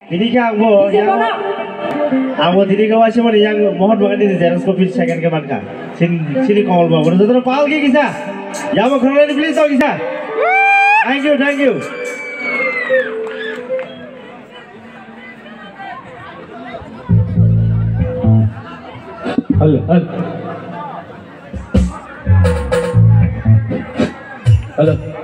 Ini kan aku tadi kawan siapa yang mohon banget ini jelas kopi second ke mana? Sini call bawa. Terus pal ke kisah? Ya mau kerana ini please kisah. Thank you, thank you. Halo, halo. Halo.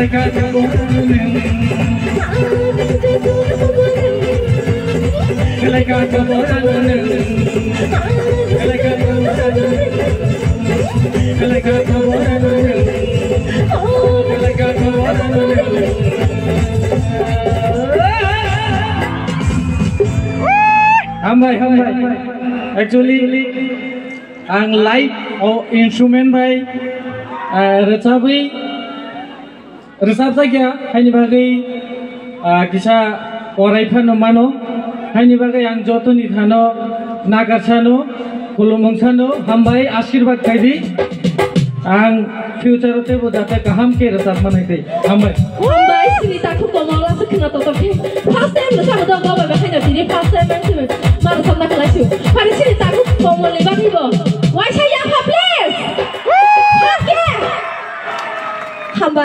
Like I Hambai. Actually, ang light o instrument by resab saja hanya bagi kisah oraipan mano hanya bagi yang joto ni thano nagarsano kulumungsano hambai askirbat kaidi ang future te bodate kaham ke resab manai hambai sini takut komala sekena totok ni first time resab do gawa bahaya jadi first time main maru samna kelasiu hari sini takut komala bagi bo why say